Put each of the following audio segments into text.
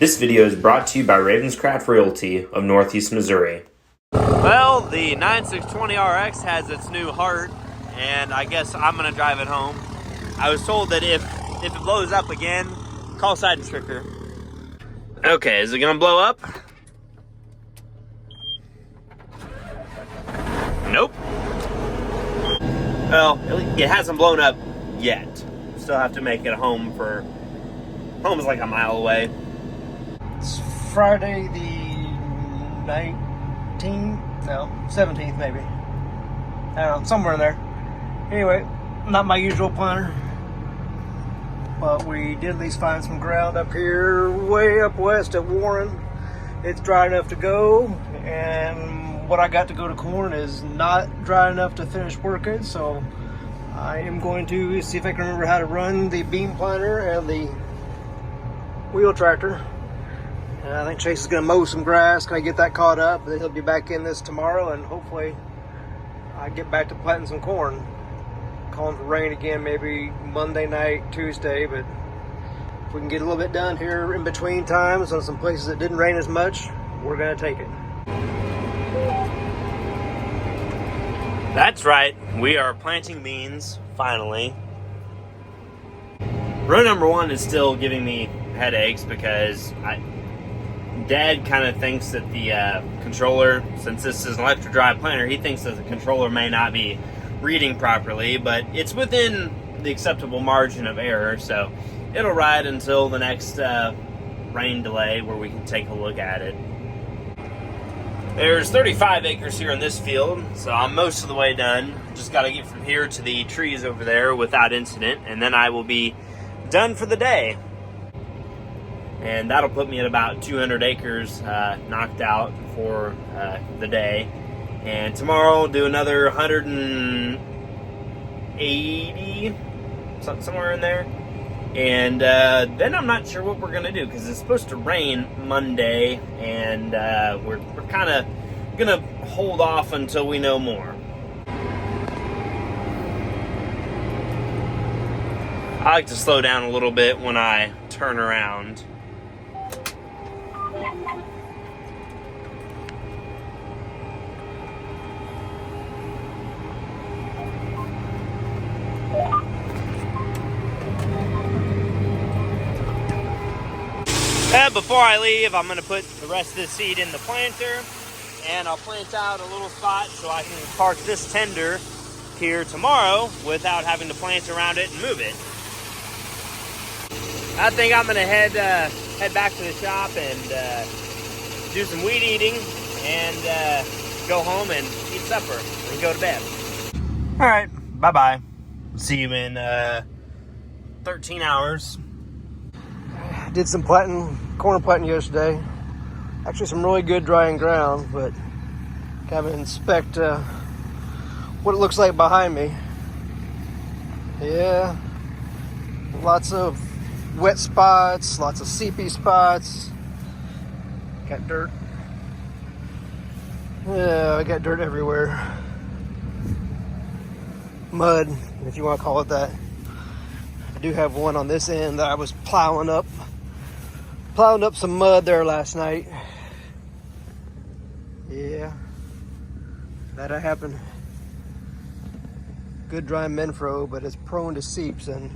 This video is brought to you by Ravenscraft Realty of Northeast Missouri. Well, the 9620RX has its new heart, and I guess I'm gonna drive it home. I was told that if it blows up again, call Side and Stricker. Okay, is it gonna blow up? Nope. Well, it hasn't blown up yet. Still have to make it home is like a mile away. It's Friday the 19th, no, 17th maybe. I don't know, somewhere in there. Anyway, not my usual planner, but we did at least find some ground up here, way up west at Warren. It's dry enough to go, and what I got to go to corn is not dry enough to finish working, so I am going to see if I can remember how to run the beam planter and the wheel tractor. And I think Chase is going to mow some grass, kind of get that caught up. Then he'll be back in this tomorrow, and hopefully I get back to planting some corn. Calling for rain again, maybe Monday night, Tuesday, but if we can get a little bit done here in between times on some places that didn't rain as much, we're going to take it. That's right, we are planting beans, finally. Row number one is still giving me headaches because Dad kind of thinks that the controller, since this is an electric drive planter, he thinks that the controller may not be reading properly, but it's within the acceptable margin of error, so it'll ride until the next rain delay where we can take a look at it. There's 35 acres here in this field, so I'm most of the way done. Just got to get from here to the trees over there without incident, and then I will be done for the day. And that'll put me at about 200 acres knocked out for the day. And tomorrow I'll do another 180, somewhere in there. And then I'm not sure what we're going to do because it's supposed to rain Monday, and we're kind of going to hold off until we know more. I like to slow down a little bit when I turn around. Before I leave, I'm going to put the rest of the seed in the planter, and I'll plant out a little spot so I can park this tender here tomorrow without having to plant around it and move it. I think I'm going to head back to the shop and do some weed eating and go home and eat supper and go to bed. All right, bye-bye. See you in 13 hours. Did some corn planting yesterday. Actually some really good drying ground, but kind of inspect what it looks like behind me. Yeah, lots of wet spots, lots of seepy spots. Got dirt. Yeah, I got dirt everywhere. Mud, if you want to call it that. I do have one on this end that I was plowing up some mud there last night. Yeah, that happened. Good dry Menfro, but it's prone to seeps, and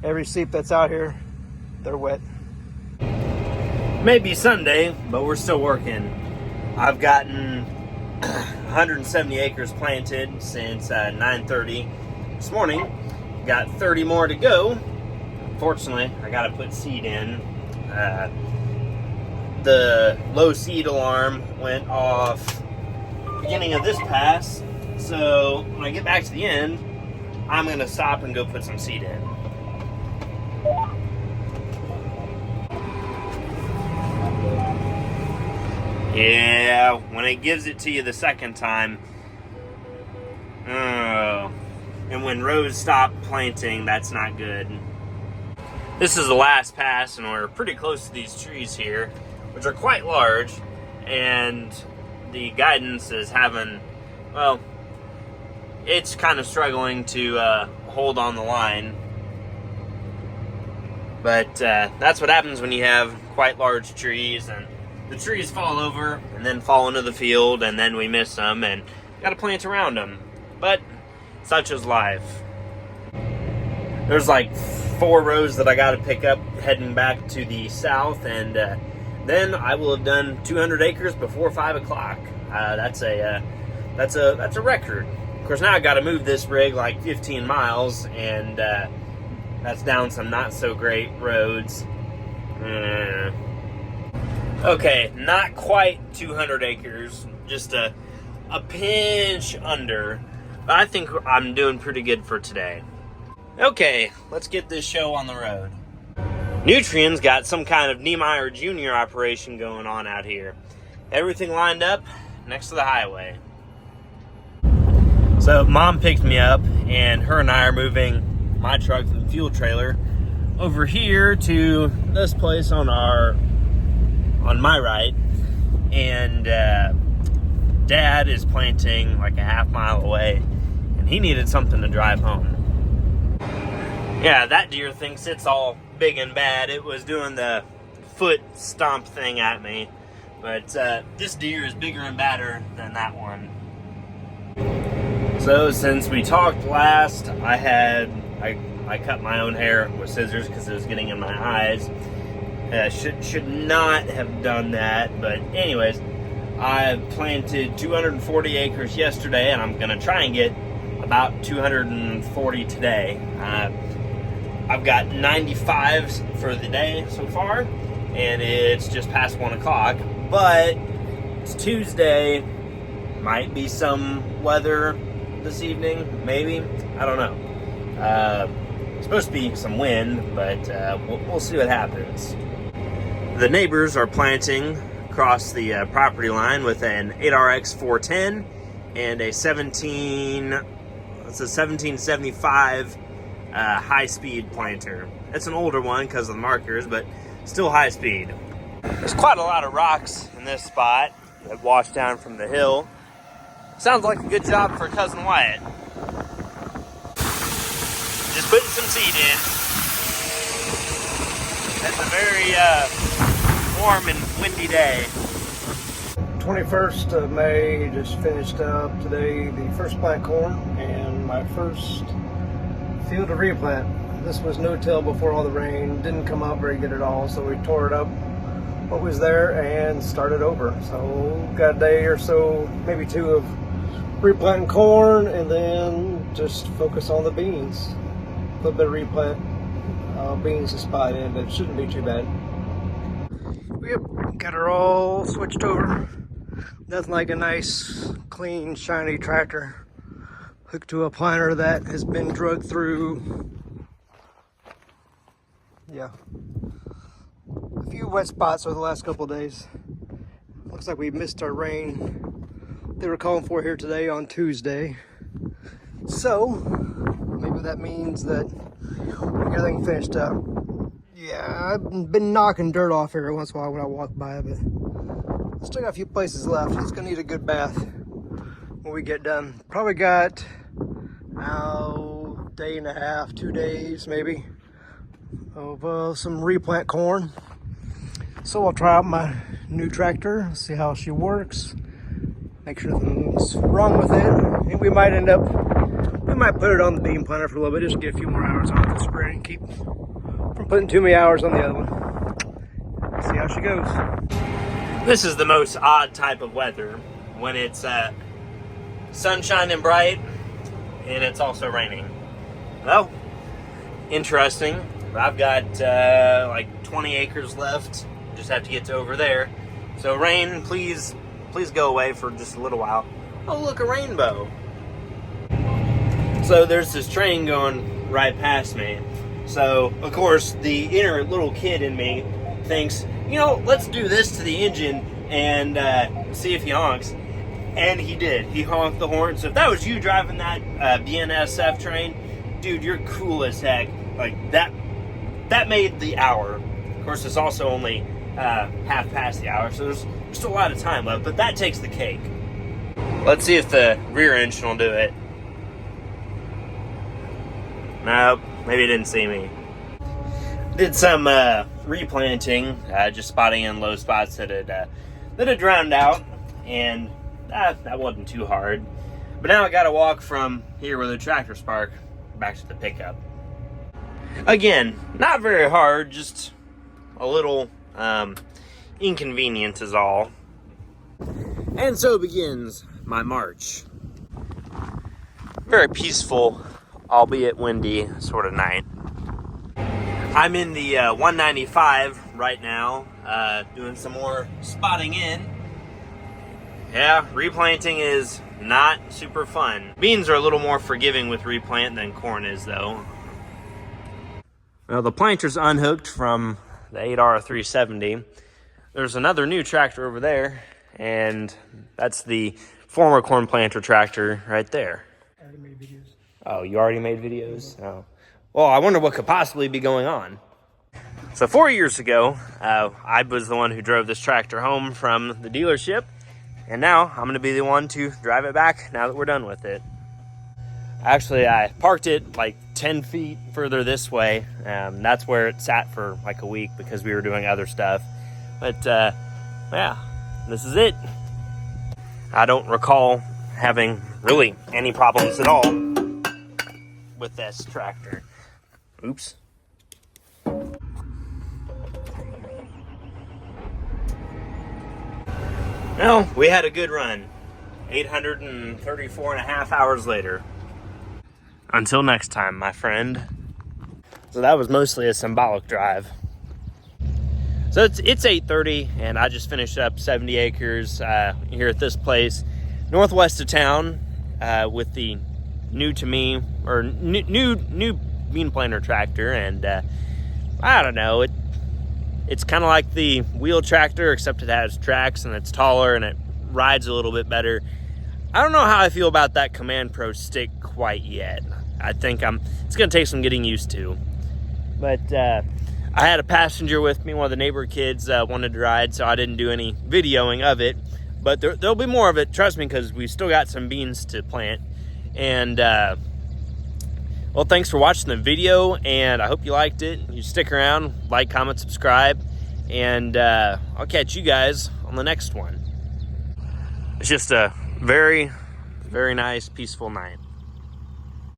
every seep that's out here, they're wet. Maybe Sunday, but we're still working. I've gotten 170 acres planted since 9:30 this morning. Got 30 more to go. Unfortunately, I got to put seed in. The low seed alarm went off beginning of this pass, so when I get back to the end, I'm going to stop and go put some seed in. Yeah, when it gives it to you the second time, and when rows stop planting, that's not good. This is the last pass, and we're pretty close to these trees here, which are quite large, and the guidance is having, well, it's kind of struggling to hold on the line. But that's what happens when you have quite large trees, and the trees fall over and then fall into the field, and then we miss them and got to plant around them. But such is life. There's like 4 rows that I got to pick up heading back to the south, and then I will have done 200 acres before 5 o'clock. That's a record. Of course, now I got to move this rig like 15 miles, and that's down some not so great roads. Okay, not quite 200 acres, just a pinch under. But I think I'm doing pretty good for today. Okay, let's get this show on the road. Nutrien's got some kind of Niemeyer Jr. operation going on out here. Everything lined up next to the highway. So Mom picked me up, and her and I are moving my truck from the fuel trailer over here to this place on my right, and Dad is planting like a half mile away, and he needed something to drive home. Yeah, that deer thinks it's all big and bad. It was doing the foot stomp thing at me, but this deer is bigger and badder than that one. So since we talked last, I cut my own hair with scissors because it was getting in my eyes. Should not have done that, but anyways, I planted 240 acres yesterday, and I'm gonna try and get about 240 today. I've got 95s for the day so far, and it's just past 1 o'clock, but it's Tuesday. Might be some weather this evening, maybe. I don't know. Supposed to be some wind, but we'll see what happens. The neighbors are planting across the property line with an 8RX 410 and a 1775 high-speed planter. It's an older one because of the markers, but still high speed. There's quite a lot of rocks in this spot that wash down from the hill. Sounds like a good job for Cousin Wyatt. Just putting some seed in. It's a very warm and windy day. 21st of May, just finished up today the first plant corn and my first field to replant. This was no-till before all the rain. Didn't come out very good at all, so we tore it up what was there and started over. So got a day or so, maybe 2 of replanting corn, and then just focus on the beans. A little bit of replant beans to spot in, but it shouldn't be too bad. Yep, got her all switched over. Nothing like a nice, clean, shiny tractor hooked to a planter that has been drugged through, a few wet spots over the last couple of days. Looks like we missed our rain they were calling for here today on Tuesday. So, maybe that means that we get everything finished up. Yeah, I've been knocking dirt off every once in a while when I walk by, but still got a few places left. It's gonna need a good bath when we get done. Probably got day and a half, 2 days maybe of some replant corn. So I'll try out my new tractor, see how she works, make sure nothing's wrong with it, and we might put it on the bean planter for a little bit, just get a few more hours on the spray and keep from putting too many hours on the other one. See how she goes. This is the most odd type of weather, when it's sunshine and bright and it's also raining. Well, interesting. I've got like 20 acres left. Just have to get to over there. So rain, please go away for just a little while. Oh, look, a rainbow. So there's this train going right past me. So, of course, the inner little kid in me thinks, let's do this to the engine and see if he honks. And he did. He honked the horn. So if that was you driving that BNSF train, dude, you're cool as heck. Like, that made the hour. Of course, it's also only half past the hour, so there's still a lot of time left, but that takes the cake. Let's see if the rear engine will do it. Nope, maybe it didn't see me. Did some replanting, just spotting in low spots that had drowned out, and that wasn't too hard. But now I got to walk from here where the tractor's parked back to the pickup. Again, not very hard, just a little inconvenient is all. And so begins my march. Very peaceful, albeit windy sort of night. I'm in the 195 right now, doing some more spotting in. Yeah, replanting is not super fun. Beans are a little more forgiving with replant than corn is, though. Well, the planter's unhooked from the 8R370. There's another new tractor over there, and that's the former corn planter tractor right there. I already made videos. Oh, you already made videos? Oh. Well, I wonder what could possibly be going on. So 4 years ago, I was the one who drove this tractor home from the dealership, and now I'm going to be the one to drive it back now that we're done with it. Actually, I parked it like 10 feet further this way. That's where it sat for like a week because we were doing other stuff. But yeah, this is it. I don't recall having really any problems at all with this tractor. Oops. Well, we had a good run. 834 and a half hours later. Until next time, my friend. So that was mostly a symbolic drive. So it's 8:30, and I just finished up 70 acres here at this place, northwest of town, with the new to me, or new bean planter tractor, and I don't know, it's kind of like the wheel tractor, except it has tracks and it's taller and it rides a little bit better. I don't know how I feel about that Command Pro stick quite yet. I think it's gonna take some getting used to. But I had a passenger with me. One of the neighbor kids wanted to ride, so I didn't do any videoing of it. But there'll be more of it, trust me, because we've still got some beans to plant. And well, thanks for watching the video, and I hope you liked it. You stick around, like, comment, subscribe, and I'll catch you guys on the next one. It's just a very, very nice, peaceful night.